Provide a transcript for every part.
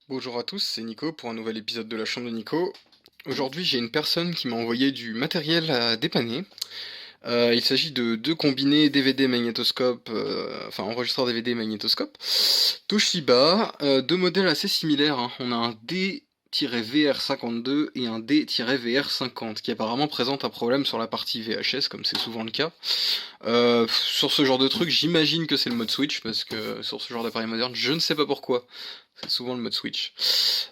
Bonjour à tous, c'est Nico pour un nouvel épisode de la chambre de Nico. Aujourd'hui, j'ai une personne qui m'a envoyé du matériel à dépanner. Il s'agit de deux combinés DVD magnétoscope, enfin enregistreur DVD magnétoscope, Toshiba, deux modèles assez similaires, hein. On a un D-VR52 et un D-VR50 qui apparemment présente un problème sur la partie VHS comme c'est souvent le cas. Sur ce genre de truc, j'imagine que c'est le mode switch parce que sur ce genre d'appareil moderne, je ne sais pas pourquoi. C'est souvent le mode switch.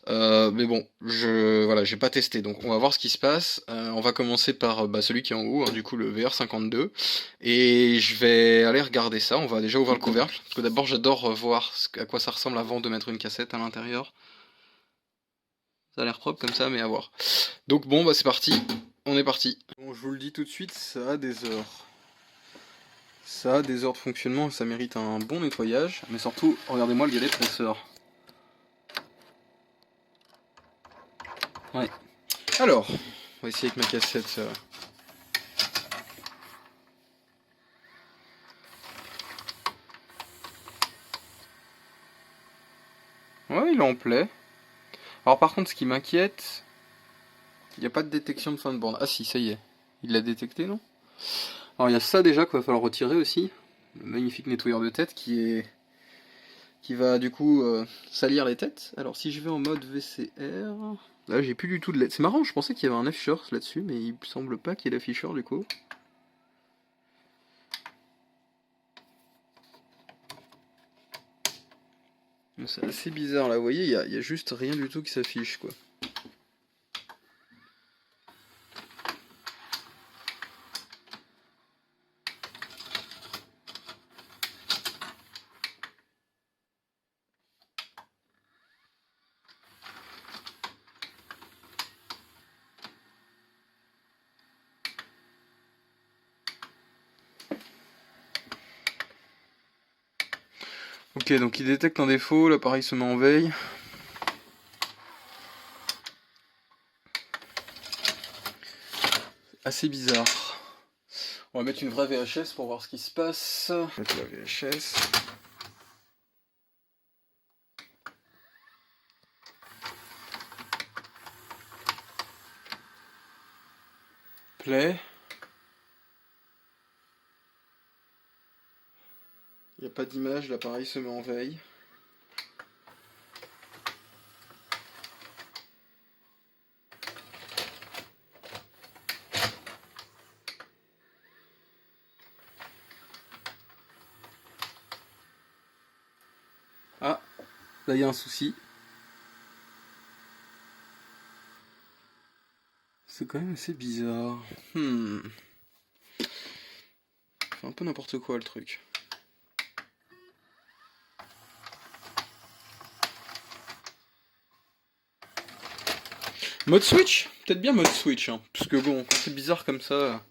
Mais bon, voilà, j'ai pas testé, donc on va voir ce qui se passe. On va commencer par celui qui est en haut, hein, du coup le VR52. Et je vais aller regarder ça, on va déjà ouvrir le couvercle. Parce que d'abord j'adore voir à quoi ça ressemble avant de mettre une cassette à l'intérieur. Ça a l'air propre comme ça, mais à voir. Donc bon, bah c'est parti, on est parti. Bon, je vous le dis tout de suite, ça a des heures. Ça a des heures de fonctionnement, ça mérite un bon nettoyage. Mais surtout, regardez-moi le galet presseur. Ouais. Alors, on va essayer avec ma cassette. Ouais, il est en play. Alors par contre, ce qui m'inquiète, il n'y a pas de détection de fin de bande. Ah si, ça y est. Il l'a détecté, non? Alors il y a ça déjà qu'il va falloir retirer aussi. Le magnifique nettoyeur de tête qui va du coup salir les têtes. Alors si je vais en mode VCR... Là j'ai plus du tout de LED. C'est marrant, je pensais qu'il y avait un afficheur là-dessus, mais il semble pas qu'il y ait d'afficheur du coup. C'est assez bizarre là, vous voyez, il y a juste rien du tout qui s'affiche quoi. Ok, donc il détecte un défaut, l'appareil se met en veille. Assez bizarre. On va mettre une vraie VHS pour voir ce qui se passe. Mettre la VHS. Play. Il n'y a pas d'image, l'appareil se met en veille. Ah, là il y a un souci. C'est quand même assez bizarre. C'est un peu n'importe quoi le truc. Mode switch? Peut-être bien mode switch, hein. Parce que bon, quand c'est bizarre comme ça...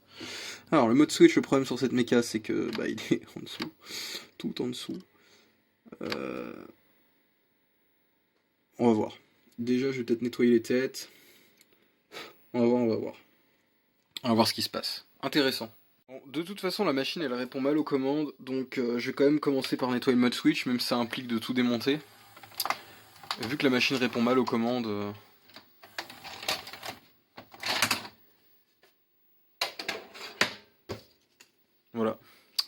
Alors le mode switch, le problème sur cette méca, c'est que bah il est en dessous. Tout en dessous. On va voir. Déjà, je vais peut-être nettoyer les têtes. On va voir, on va voir. On va voir ce qui se passe. Intéressant. Bon, de toute façon, la machine, elle répond mal aux commandes, donc je vais quand même commencer par nettoyer le mode switch, même si ça implique de tout démonter. Vu que la machine répond mal aux commandes... Voilà.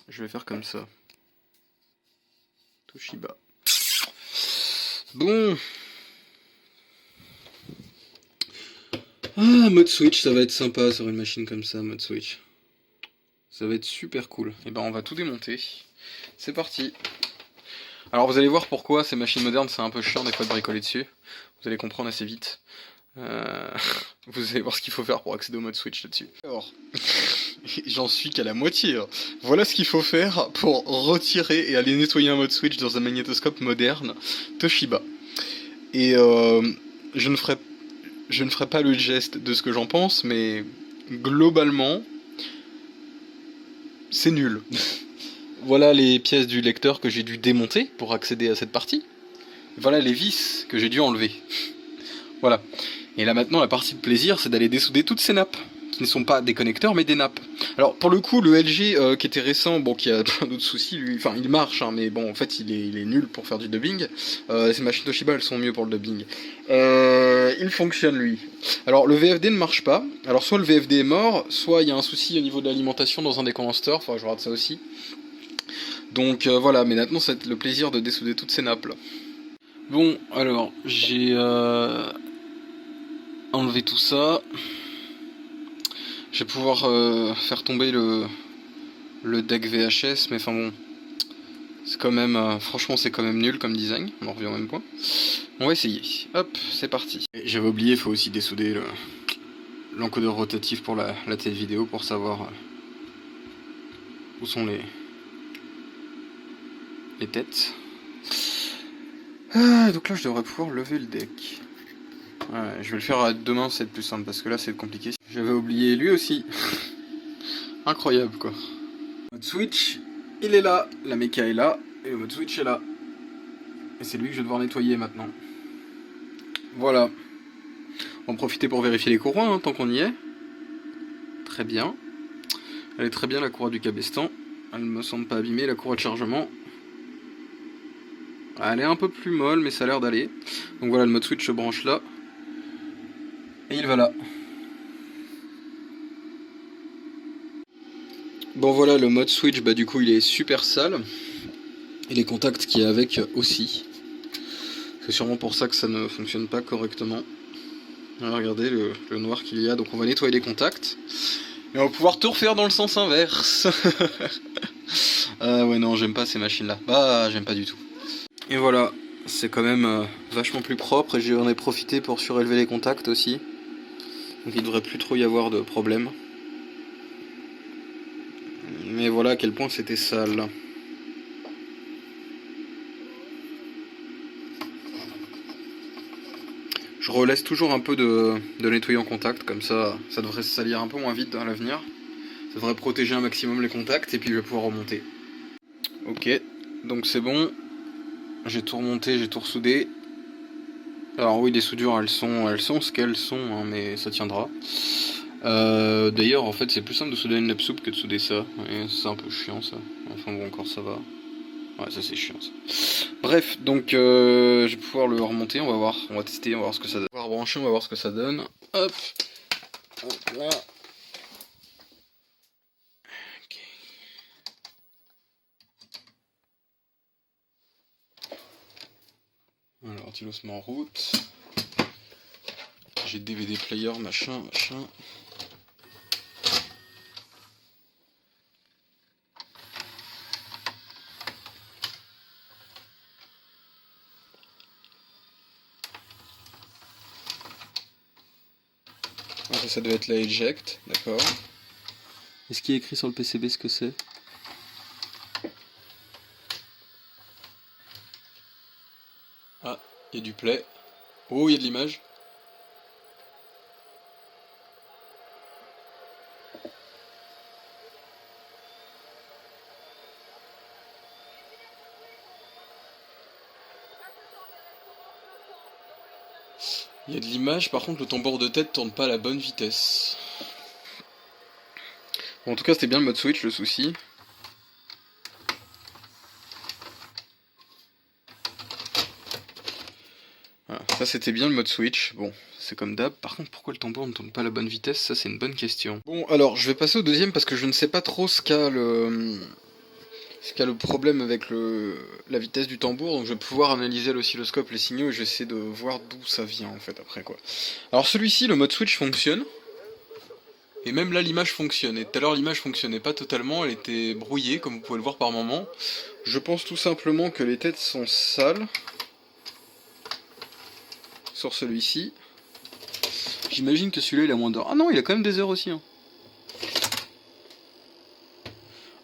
Je vais faire comme ça. Toshiba. Bon. Ah, mode switch, ça va être sympa sur une machine comme ça, mode switch. Ça va être super cool. Et ben on va tout démonter. C'est parti. Alors vous allez voir pourquoi ces machines modernes c'est un peu chiant des fois de bricoler dessus. Vous allez comprendre assez vite. Vous allez voir ce qu'il faut faire pour accéder au mode switch là-dessus. Alors, j'en suis qu'à la moitié. Hein. Voilà ce qu'il faut faire pour retirer et aller nettoyer un mode switch dans un magnétoscope moderne Toshiba. Et je ne ferai pas le geste de ce que j'en pense, mais globalement, c'est nul. Voilà les pièces du lecteur que j'ai dû démonter pour accéder à cette partie. Voilà les vis que j'ai dû enlever. Voilà. Et là maintenant, la partie de plaisir, c'est d'aller dessouder toutes ces nappes qui ne sont pas des connecteurs mais des nappes. Alors pour le coup le LG qui était récent, bon qui a plein d'autres soucis, lui, enfin il marche hein, mais bon en fait il est nul pour faire du dubbing. Ces machines Toshiba elles sont mieux pour le dubbing. Il fonctionne lui. Alors le VFD ne marche pas, alors soit le VFD est mort, soit il y a un souci au niveau de l'alimentation dans un des condensateurs, faudra que je regarde ça aussi. Donc voilà, mais maintenant ça va être le plaisir de dessouder toutes ces nappes là. Bon alors j'ai enlevé tout ça. Je vais pouvoir faire tomber le deck VHS, mais enfin bon, c'est quand même, franchement c'est quand même nul comme design, on en revient au même point. On va essayer, hop, c'est parti. J'avais oublié, il faut aussi dessouder l'encodeur rotatif pour la tête vidéo pour savoir où sont les têtes. Donc là je devrais pouvoir lever le deck. Ouais, je vais le faire demain, c'est plus simple parce que là c'est compliqué. J'avais oublié lui aussi. Incroyable quoi. Le mode switch, il est là, la méca est là, et le mode switch est là. Et c'est lui que je vais devoir nettoyer maintenant. Voilà. On va en profiter pour vérifier les courroies, hein, tant qu'on y est. Très bien. Elle est très bien la courroie du cabestan. Elle ne me semble pas abîmée, la courroie de chargement. Elle est un peu plus molle, mais ça a l'air d'aller. Donc voilà, le mode switch se branche là. Et il va là. Bon voilà, le mode switch, bah du coup il est super sale. Et les contacts qui est avec aussi. C'est sûrement pour ça que ça ne fonctionne pas correctement. Alors, regardez le noir qu'il y a, donc on va nettoyer les contacts. Et on va pouvoir tout refaire dans le sens inverse. Ah ouais non, j'aime pas ces machines là. Bah j'aime pas du tout. Et voilà, c'est quand même vachement plus propre et j'en ai profité pour surélever les contacts aussi. Donc il devrait plus trop y avoir de problème. Mais voilà à quel point c'était sale. Je relaisse toujours un peu de nettoyer en contact, comme ça devrait se salir un peu moins vite à l'avenir. Ça devrait protéger un maximum les contacts et puis je vais pouvoir remonter. Ok, donc c'est bon. J'ai tout remonté, j'ai tout ressoudé. Alors oui, les soudures elles sont ce qu'elles sont, hein, mais ça tiendra. D'ailleurs en fait c'est plus simple de souder une nappe souple que de souder ça. C'est un peu chiant ça. Enfin bon encore ça va. Ouais ça c'est chiant ça. Bref, donc je vais pouvoir le remonter, on va voir, on va tester, on va voir ce que ça donne. On va rebrancher, on va voir ce que ça donne. Hop, hop là. Okay. Alors Tilos se met en route. J'ai DVD player, machin. Ça devait être la eject, d'accord. Est-ce qu'il y a écrit sur le PCB ce que c'est? Ah, il y a du play. Oh, il y a de l'image. Il y a de l'image, par contre le tambour de tête tourne pas à la bonne vitesse. Bon, en tout cas c'était bien le mode switch le souci. Voilà, ça c'était bien le mode switch, bon c'est comme d'hab. Par contre pourquoi le tambour ne tourne pas à la bonne vitesse, ça c'est une bonne question. Bon alors je vais passer au deuxième parce que je ne sais pas trop ce qu'a le problème avec la vitesse du tambour, donc je vais pouvoir analyser à l'oscilloscope les signaux et je vais essayer de voir d'où ça vient en fait après quoi. Alors celui-ci, le mode switch fonctionne, et même là l'image fonctionne, et tout à l'heure l'image fonctionnait pas totalement, elle était brouillée comme vous pouvez le voir par moment. Je pense tout simplement que les têtes sont sales, sur celui-ci. J'imagine que celui-là il a moins d'heures. Ah non, il a quand même des heures aussi. Hein.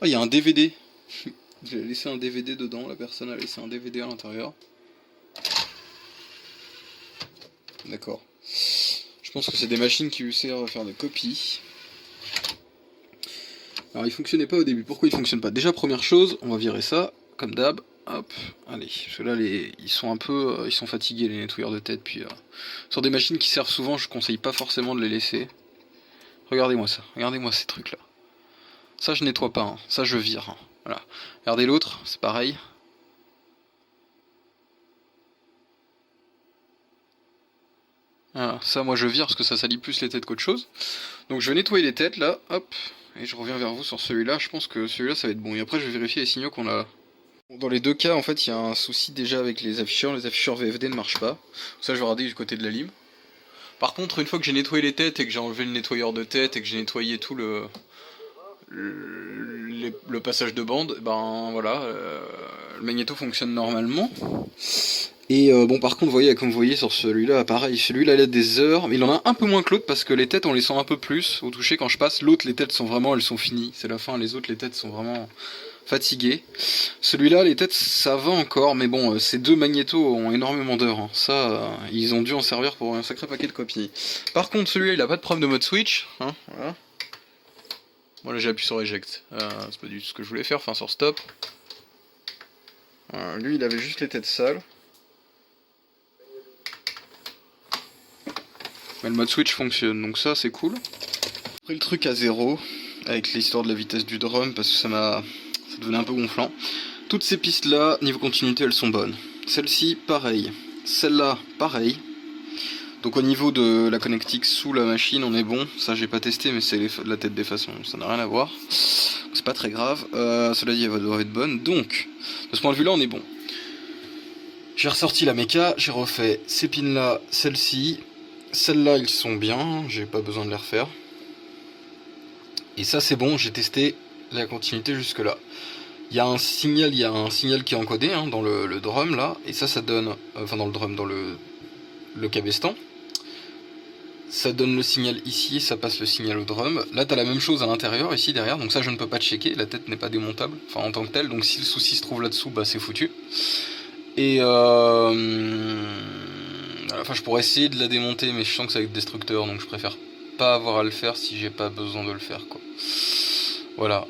Ah, il y a un DVD. J'ai laissé un DVD dedans, la personne a laissé un DVD à l'intérieur. D'accord. Je pense que c'est des machines qui lui servent à faire des copies. Alors il fonctionnait pas au début, pourquoi il fonctionne pas? Déjà première chose, on va virer ça, comme d'hab. Hop, allez, parce que là ils sont un peu, ils sont fatigués les nettoyeurs de tête, puis sur des machines qui servent souvent, je conseille pas forcément de les laisser. Regardez-moi ça, regardez-moi ces trucs là. Ça je nettoie pas, hein. Ça je vire, hein. Voilà. Regardez l'autre, c'est pareil. Voilà, ça moi je vire parce que ça salit plus les têtes qu'autre chose. Donc je vais nettoyer les têtes là, hop, et je reviens vers vous sur celui-là. Je pense que celui-là ça va être bon. Et après je vais vérifier les signaux qu'on a. Dans les deux cas en fait il y a un souci déjà avec les afficheurs VFD ne marchent pas. Ça je vais regarder du côté de la lime. Par contre une fois que j'ai nettoyé les têtes et que j'ai enlevé le nettoyeur de tête et que j'ai nettoyé tout le passage de bande, ben voilà, le magnéto fonctionne normalement. Et bon par contre vous voyez, comme vous voyez sur celui-là, pareil, celui-là il a des heures, mais il en a un peu moins que l'autre parce que les têtes on les sent un peu plus au toucher quand je passe. L'autre les têtes sont vraiment, elles sont finies, c'est la fin, les autres les têtes sont vraiment fatiguées. Celui-là les têtes ça va encore, mais bon ces deux magnétos ont énormément d'heures, hein. Ça ils ont dû en servir pour un sacré paquet de copies. Par contre celui-là il a pas de problème de mode switch, hein, voilà. Bon là j'ai appuyé sur eject, c'est pas du tout ce que je voulais faire, enfin sur stop. Lui il avait juste les têtes sales. Mais le mode switch fonctionne, donc ça c'est cool. Après le truc à 0, avec l'histoire de la vitesse du drum, parce que ça devenait un peu gonflant. Toutes ces pistes là, niveau continuité, elles sont bonnes. Celle-ci, pareil. Celle-là, pareil. Donc au niveau de la connectique sous la machine, on est bon. Ça j'ai pas testé, mais c'est la tête des façons, ça n'a rien à voir. C'est pas très grave. Cela dit, elle doit être bonne. Donc, de ce point de vue là, on est bon. J'ai ressorti la méca, j'ai refait ces pins là, celle-ci. Celles-là, ils sont bien, j'ai pas besoin de les refaire. Et ça, c'est bon, j'ai testé la continuité jusque-là. Il y a un signal qui est encodé hein, dans le drum là, et ça donne, enfin dans le drum, dans le cabestan. Ça donne le signal ici, et ça passe le signal au drum. Là, t'as la même chose à l'intérieur, ici derrière, donc ça je ne peux pas checker, la tête n'est pas démontable, enfin en tant que telle, donc si le souci se trouve là-dessous, bah c'est foutu. Et enfin, je pourrais essayer de la démonter, mais je sens que ça va être destructeur, donc je préfère pas avoir à le faire si j'ai pas besoin de le faire, quoi. Voilà.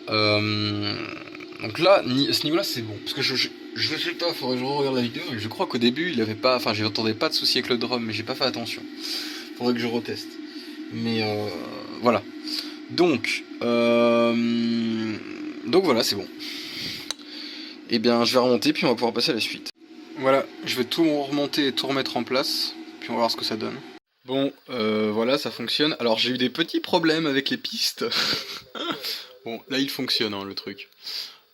Donc là, à ce niveau-là, c'est bon. Parce que je sais pas, faudrait que je regarde la vidéo, et je crois qu'au début, il avait pas... Enfin, j'entendais pas de soucis avec le drum, mais j'ai pas fait attention. Faudrait que je reteste. Mais voilà. Donc voilà, c'est bon. Et bien, je vais remonter, puis on va pouvoir passer à la suite. Voilà, je vais tout remonter et tout remettre en place, puis on va voir ce que ça donne. Bon, voilà, ça fonctionne. Alors j'ai eu des petits problèmes avec les pistes. Bon, là il fonctionne hein, le truc.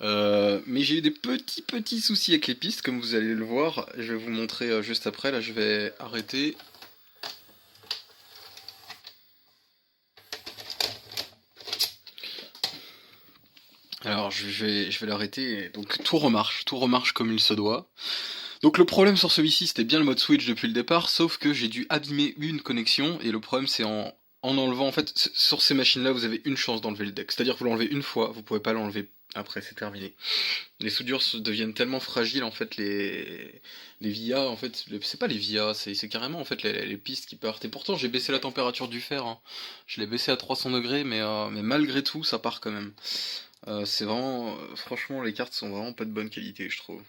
Mais j'ai eu des petits soucis avec les pistes, comme vous allez le voir. Je vais vous montrer juste après, là je vais arrêter. Alors je vais l'arrêter, donc tout remarche comme il se doit. Donc le problème sur celui-ci c'était bien le mode switch depuis le départ, sauf que j'ai dû abîmer une connexion, et le problème c'est en enlevant, en fait sur ces machines là vous avez une chance d'enlever le deck, c'est-à-dire que vous l'enlevez une fois, vous pouvez pas l'enlever après, c'est terminé. Les soudures deviennent tellement fragiles en fait, les VIA en fait, c'est pas les VIA, c'est carrément en fait les pistes qui partent, et pourtant j'ai baissé la température du fer, hein. Je l'ai baissé à 300 degrés, mais malgré tout ça part quand même. C'est vraiment, franchement les cartes sont vraiment pas de bonne qualité je trouve.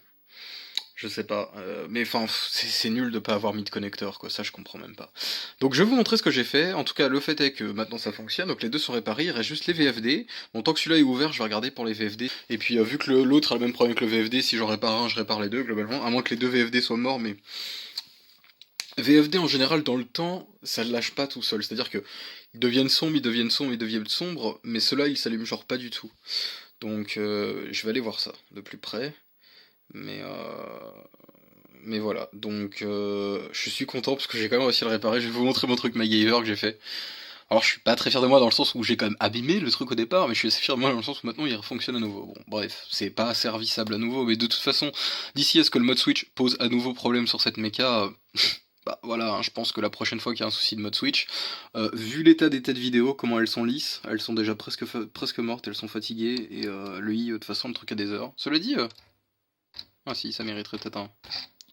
Je sais pas, mais enfin c'est nul de pas avoir mis de connecteur quoi, ça je comprends même pas. Donc je vais vous montrer ce que j'ai fait, en tout cas le fait est que maintenant ça fonctionne, donc les deux sont réparés, il reste juste les VFD. Bon tant que celui-là est ouvert je vais regarder pour les VFD, et puis vu que l'autre a le même problème que le VFD, si j'en répare un je répare les deux globalement, à moins que les deux VFD soient morts, mais... VFD en général dans le temps ça ne lâche pas tout seul, c'est-à-dire que ils deviennent sombres, ils deviennent sombres, ils deviennent sombres, mais ceux-là ils s'allument genre pas du tout. Donc je vais aller voir ça de plus près, mais voilà, donc je suis content parce que j'ai quand même réussi à le réparer. Je vais vous montrer mon truc MacGyver que j'ai fait. Alors je suis pas très fier de moi dans le sens où j'ai quand même abîmé le truc au départ, mais je suis assez fier de moi dans le sens où maintenant il fonctionne à nouveau. Bon bref, c'est pas servissable à nouveau, mais de toute façon, d'ici à ce que le mode switch pose à nouveau problème sur cette méca, bah voilà, hein, je pense que la prochaine fois qu'il y a un souci de mode switch, vu l'état des têtes vidéo, comment elles sont lisses, elles sont déjà presque mortes, elles sont fatiguées, et le i, de toute façon le truc a des heures. Cela dit, ah si, ça mériterait peut-être un...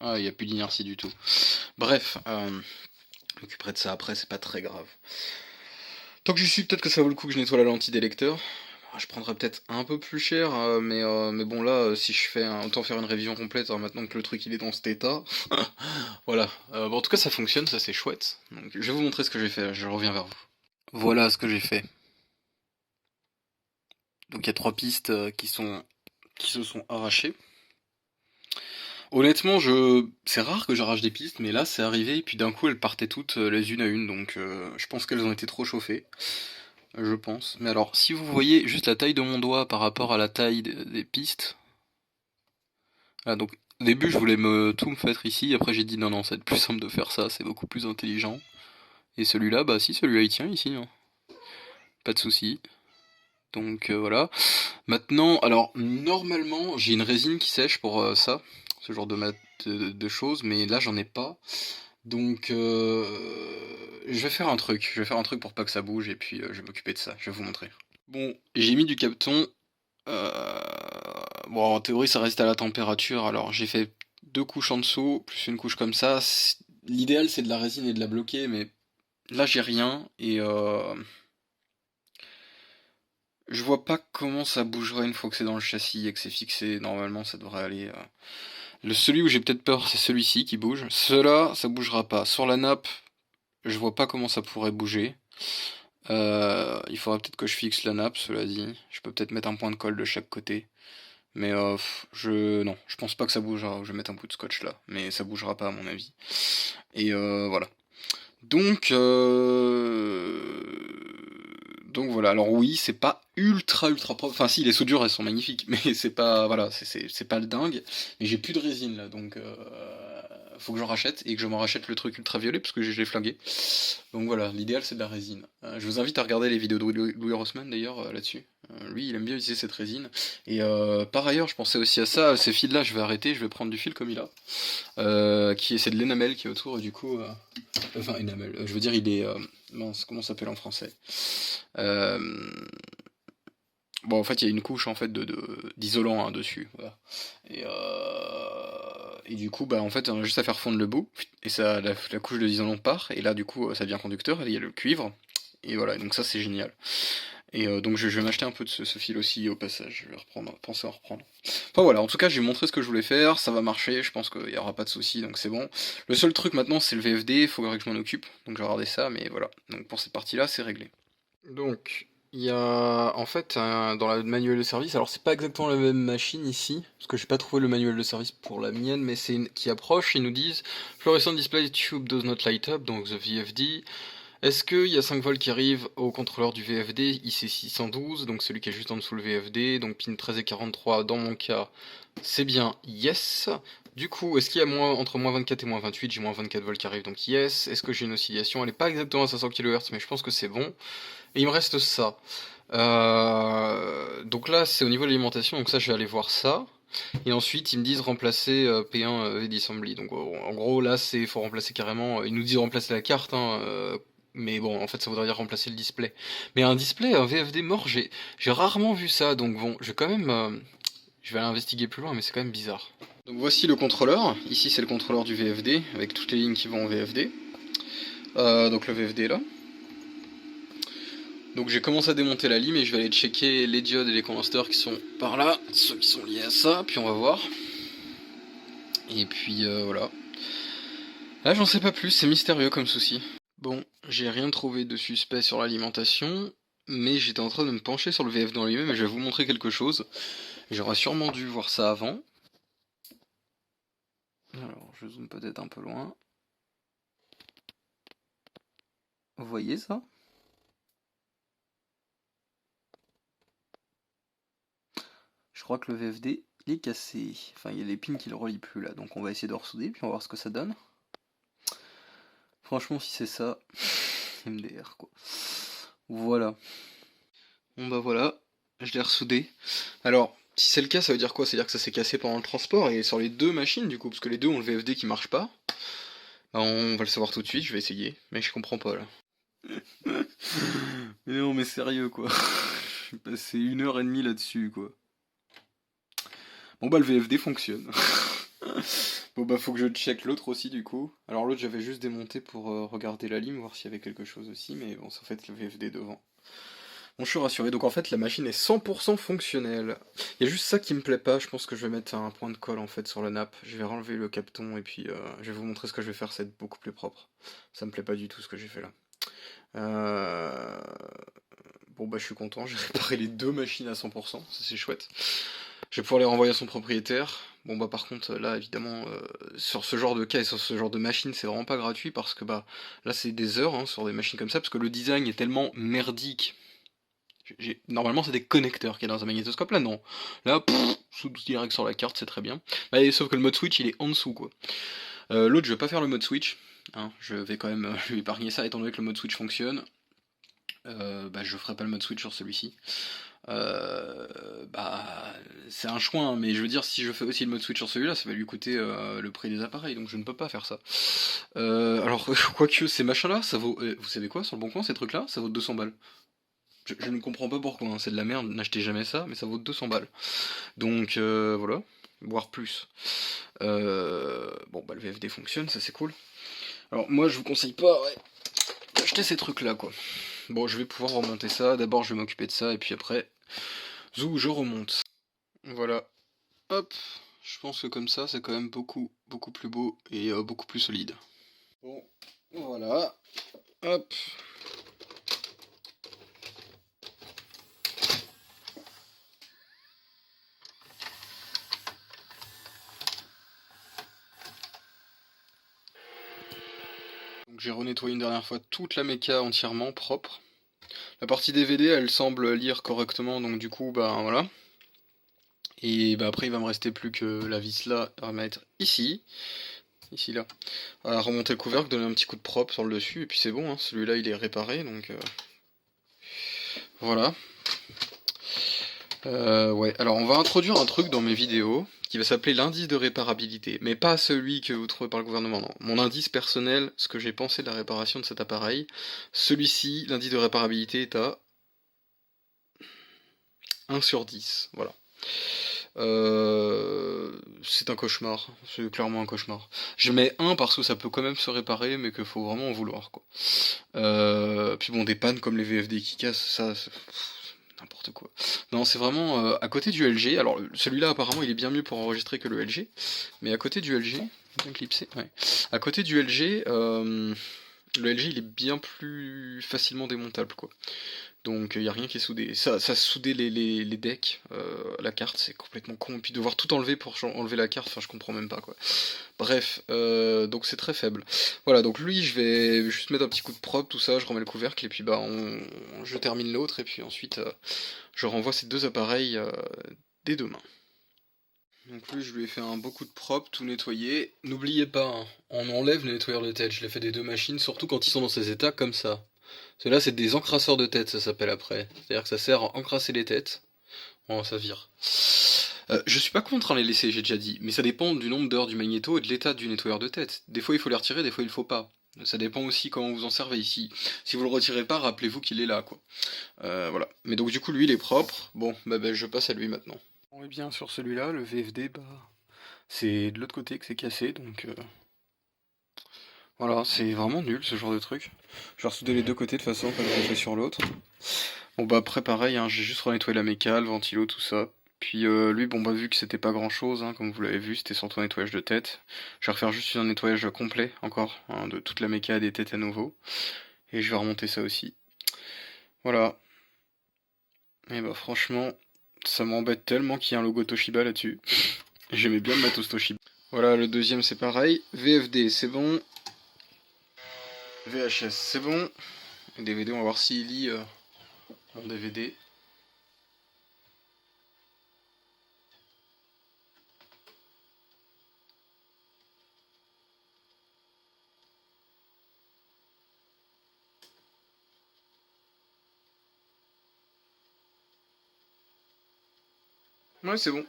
Ah, il n'y a plus d'inertie du tout. Bref, je m'occuperai de ça après, c'est pas très grave. Tant que j'y suis, peut-être que ça vaut le coup que je nettoie la lentille des lecteurs. Je prendrais peut-être un peu plus cher, mais bon là, si je fais autant faire une révision complète, hein, maintenant que le truc il est dans cet état. Voilà. Bon, en tout cas ça fonctionne, ça c'est chouette. Donc, je vais vous montrer ce que j'ai fait, je reviens vers vous. Voilà ce que j'ai fait. Donc il y a 3 pistes qui se sont arrachées. Honnêtement, c'est rare que j'arrache des pistes, mais là c'est arrivé et puis d'un coup elles partaient toutes les unes à une, donc je pense qu'elles ont été trop chauffées, je pense. Mais alors, si vous voyez juste la taille de mon doigt par rapport à la taille des pistes, voilà, donc au début je voulais tout me faire ici, après j'ai dit non non, c'est plus simple de faire ça, c'est beaucoup plus intelligent. Et celui-là, bah si, celui-là il tient ici, hein. Pas de souci. Donc voilà. Maintenant, alors normalement j'ai une résine qui sèche pour ça, ce genre de choses, mais là j'en ai pas. Donc je vais faire un truc. Je vais faire un truc pour pas que ça bouge et puis je vais m'occuper de ça. Je vais vous montrer. Bon, j'ai mis du Kapton. euh, Bon, en théorie ça reste à la température. Alors j'ai fait 2 couches en dessous, plus une couche comme ça. L'idéal c'est de la résine et de la bloquer, mais là j'ai rien et je vois pas comment ça bougerait une fois que c'est dans le châssis et que c'est fixé. Normalement, ça devrait aller. Celui où j'ai peut-être peur, c'est celui-ci qui bouge. Cela, ça bougera pas. Sur la nappe, je vois pas comment ça pourrait bouger. Il faudrait peut-être que je fixe la nappe, cela dit. Je peux peut-être mettre un point de colle de chaque côté. Mais non, je pense pas que ça bougera. Je vais mettre un bout de scotch là, mais ça bougera pas à mon avis. Et voilà. Donc, donc voilà, alors oui, c'est pas ultra propre. Enfin si, les soudures elles sont magnifiques, mais c'est pas, voilà, c'est pas le dingue. Mais j'ai plus de résine là, donc faut que j'en rachète et que je m'en rachète le truc ultraviolet parce que je l'ai flingué. Donc voilà, l'idéal c'est de la résine. Je vous invite à regarder les vidéos de Louis Rossmann d'ailleurs là-dessus. Lui, il aime bien utiliser cette résine. Et par ailleurs, je pensais aussi à ça, ces fils là, je vais arrêter, je vais prendre du fil comme il a. C'est de l'énamel qui est autour, et du coup. Enfin, énamel, je veux dire, il est. Mince, comment ça s'appelle en français? Euh, Bon, en fait, il y a une couche en fait d'isolant hein, dessus. Voilà. Et du coup, bah, en fait, on a juste à faire fondre le bout, et ça, la couche de d'isolant part, et là, du coup, ça devient conducteur, et il y a le cuivre, et voilà, donc ça, c'est génial. Et donc je vais m'acheter un peu de ce fil aussi au passage, je vais penser à en reprendre. Enfin voilà, en tout cas j'ai montré ce que je voulais faire, ça va marcher, je pense qu'il n'y aura pas de soucis, donc c'est bon. Le seul truc maintenant c'est le VFD, il faudrait que je m'en occupe, donc je vais regarder ça, mais voilà. Donc pour cette partie-là, c'est réglé. Donc, il y a en fait dans le manuel de service, alors c'est pas exactement la même machine ici, parce que j'ai pas trouvé le manuel de service pour la mienne, mais c'est qui approche, ils nous disent Fluorescent display tube does not light up, donc the VFD. Est-ce qu'il y a 5 volts qui arrivent au contrôleur du VFD IC612, donc celui qui est juste en dessous le VFD, donc pin 13 et 43 dans mon cas, c'est bien yes. Du coup, est-ce qu'il y a entre moins 24 et moins 28, j'ai moins 24 volts qui arrivent, donc yes. Est-ce que j'ai une oscillation? Elle n'est pas exactement à 500 kHz, mais je pense que c'est bon. Et il me reste ça. Donc là, c'est au niveau de l'alimentation, donc ça, je vais aller voir ça. Et ensuite, ils me disent remplacer P1 VDassembly. Donc en gros, là, il faut remplacer carrément. Ils nous disent remplacer la carte, hein, mais bon, en fait, ça voudrait dire remplacer le display. Mais un display, un VFD mort, j'ai rarement vu ça. Donc bon, je vais aller investiguer plus loin, mais c'est quand même bizarre. Donc voici le contrôleur. Ici, c'est le contrôleur du VFD, avec toutes les lignes qui vont au VFD. Donc le VFD est là. Donc j'ai commencé à démonter la lime et je vais aller checker les diodes et les condensateurs qui sont par là, ceux qui sont liés à ça, puis on va voir. Et puis voilà. Là j'en sais pas plus, c'est mystérieux comme souci. Bon, j'ai rien trouvé de suspect sur l'alimentation, mais j'étais en train de me pencher sur le VF dans lui-même et je vais vous montrer quelque chose. J'aurais sûrement dû voir ça avant. Alors je zoome peut-être un peu loin. Vous voyez ça? Je crois que le VFD il est cassé. Enfin il y a les pins qui le relient plus là, donc on va essayer de ressouder puis on va voir ce que ça donne. Franchement si c'est ça, MDR quoi. Voilà. Bon bah voilà, je l'ai ressoudé. Alors, si c'est le cas, ça veut dire quoi? Ça veut dire que ça s'est cassé pendant le transport et sur les deux machines du coup, parce que les deux ont le VFD qui marche pas. Bah, on va le savoir tout de suite, je vais essayer, mais je comprends pas là. Mais non mais sérieux quoi. J'ai passé 1 heure et demie là-dessus quoi. Bon bah le VFD fonctionne. Bon bah faut que je check l'autre aussi du coup. Alors l'autre j'avais juste démonté pour regarder la lime, voir s'il y avait quelque chose aussi, mais bon ça fait le VFD devant. Bon, je suis rassuré. Donc en fait, la machine est 100% fonctionnelle. Il y a juste ça qui me plaît pas. Je pense que je vais mettre un point de colle en fait sur la nappe. Je vais renlever le capton et puis je vais vous montrer ce que je vais faire. C'est beaucoup plus propre. Ça me plaît pas du tout ce que j'ai fait là. Euh, Bon bah je suis content, j'ai réparé les deux machines à 100%, ça c'est chouette. Je vais pouvoir les renvoyer à son propriétaire. Bon bah par contre là évidemment sur ce genre de cas et sur ce genre de machine c'est vraiment pas gratuit parce que bah là c'est des heures hein, sur des machines comme ça parce que le design est tellement merdique. Normalement c'est des connecteurs qu'il y a dans un magnétoscope, là non. Là sous direct sur la carte c'est très bien. Bah, et sauf que le mode switch il est en dessous quoi. L'autre je vais pas faire le mode switch, hein, je vais quand même lui épargner ça étant donné que le mode switch fonctionne. Bah je ferai pas le mode switch sur celui-ci. Bah c'est un choix, hein, mais je veux dire si je fais aussi le mode switch sur celui-là, ça va lui coûter le prix des appareils, donc je ne peux pas faire ça. Alors quoique ces machins-là, ça vaut, vous savez quoi, sur le bon coin ces trucs-là, ça vaut 200 balles. Je ne comprends pas pourquoi, hein, c'est de la merde, n'achetez jamais ça, mais ça vaut 200 balles. Donc voilà, voire plus. Bon bah le VFD fonctionne, ça c'est cool. Alors moi je vous conseille pas d'acheter ces trucs-là quoi. Bon je vais pouvoir remonter ça, d'abord je vais m'occuper de ça, et puis après, zou, je remonte. Voilà, hop, je pense que comme ça c'est quand même beaucoup plus beau et beaucoup plus solide. Bon, voilà, hop. Donc j'ai renettoyé une dernière fois toute la méca entièrement propre. La partie DVD elle semble lire correctement, donc du coup bah voilà. Et bah après il va me rester plus que la vis là à remettre ici là, à remonter le couvercle, donner un petit coup de propre sur le dessus, et puis c'est bon, hein, celui-là il est réparé, donc voilà. Ouais, alors on va introduire un truc dans mes vidéos qui va s'appeler l'indice de réparabilité, mais pas celui que vous trouvez par le gouvernement, non. Mon indice personnel, ce que j'ai pensé de la réparation de cet appareil, celui-ci, l'indice de réparabilité est à 1 sur 10, voilà. C'est un cauchemar, c'est clairement un cauchemar. Je mets 1 parce que ça peut quand même se réparer, mais qu'il faut vraiment en vouloir, quoi. Puis bon, des pannes comme les VFD qui cassent, ça, n'importe quoi. Non, c'est vraiment à côté du LG. Alors celui-là apparemment il est bien mieux pour enregistrer que le LG, mais à côté du LG, bien clipsé, ouais. À côté du LG, le LG il est bien plus facilement démontable quoi. Donc il n'y a rien qui est soudé. Ça soudait les decks, la carte, c'est complètement con. Et puis devoir tout enlever pour enlever la carte, enfin je comprends même pas quoi. Bref, donc c'est très faible. Voilà, donc lui je vais juste mettre un petit coup de propre, tout ça, je remets le couvercle et puis bah je termine l'autre et puis ensuite je renvoie ces deux appareils dès demain. Donc lui je lui ai fait un beau coup de propre, tout nettoyé. N'oubliez pas, hein, on enlève le nettoyeur de tête, je l'ai fait des deux machines, surtout quand ils sont dans ces états comme ça. Ceux-là, c'est des encrasseurs de tête, ça s'appelle après. C'est-à-dire que ça sert à encrasser les têtes. Oh, ça vire. Je suis pas contre les laisser, j'ai déjà dit, mais ça dépend du nombre d'heures du magnéto et de l'état du nettoyeur de tête. Des fois, il faut les retirer, des fois, il faut pas. Ça dépend aussi comment vous en servez ici. Si vous le retirez pas, rappelez-vous qu'il est là, quoi. Voilà. Mais donc, du coup, lui, il est propre. Bon, bah, je passe à lui maintenant. Bon, et bien, sur celui-là, le VFD, bah, c'est de l'autre côté que c'est cassé, donc voilà, c'est vraiment nul ce genre de truc. Je vais ressouder les deux côtés de façon comme j'ai fait sur l'autre. Bon bah après pareil, hein, j'ai juste renettoyé la mécale, le ventilo, tout ça. Puis lui, bon bah vu que c'était pas grand chose, hein, comme vous l'avez vu, c'était surtout un nettoyage de tête. Je vais refaire juste un nettoyage complet encore, hein, de toute la méca et des têtes à nouveau. Et je vais remonter ça aussi. Voilà. Et bah franchement, ça m'embête tellement qu'il y ait un logo Toshiba là-dessus. J'aimais bien le matos Toshiba. Voilà, le deuxième c'est pareil. VFD c'est bon. VHS c'est bon. DVD, on va voir s'il lit mon DVD. Ouais, c'est bon.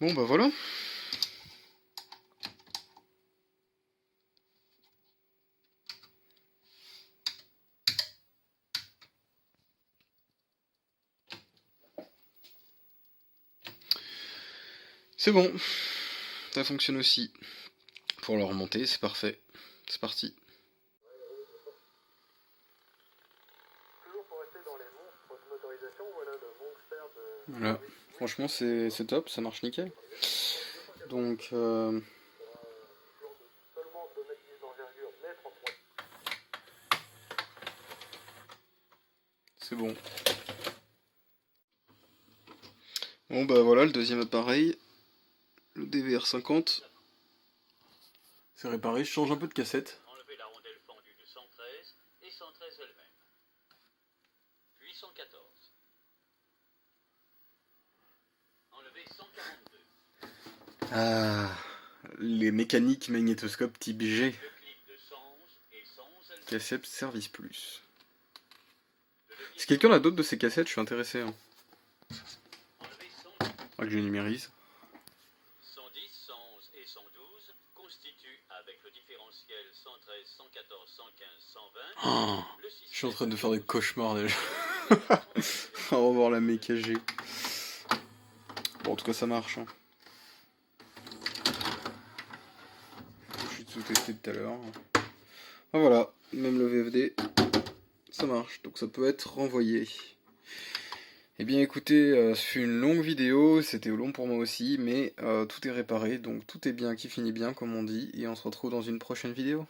Bon bah voilà. C'est bon. Ça fonctionne aussi. Pour le remonter, c'est parfait. C'est parti. Voilà, franchement c'est top, ça marche nickel. Donc c'est bon. Bon bah voilà le deuxième appareil, le DVR50. C'est réparé, je change un peu de cassette. Enlevez la rondelle fendue de 113 et 113 elle-même. Puis 114. Enlevez 142. Ah, les mécaniques magnétoscope type G. Le clip de 111 et 111 elle-même. Cassette Service Plus. Si quelqu'un a d'autres de ces cassettes, je suis intéressé. Hein. Enlevez 110. Ah, que je numérise. 110, 111 et 112 constituent, avec le différentiel 113, 114, 115, 120, Oh, le je suis en système. train de faire des cauchemars déjà. On va voir la méca G. Bon, en tout cas, ça marche. Hein. Je suis sous-testé tout à l'heure. Ah, voilà, même le VFD, ça marche. Donc ça peut être renvoyé. Eh bien écoutez, ce fut une longue vidéo, c'était long pour moi aussi, mais tout est réparé, donc tout est bien qui finit bien comme on dit, et on se retrouve dans une prochaine vidéo.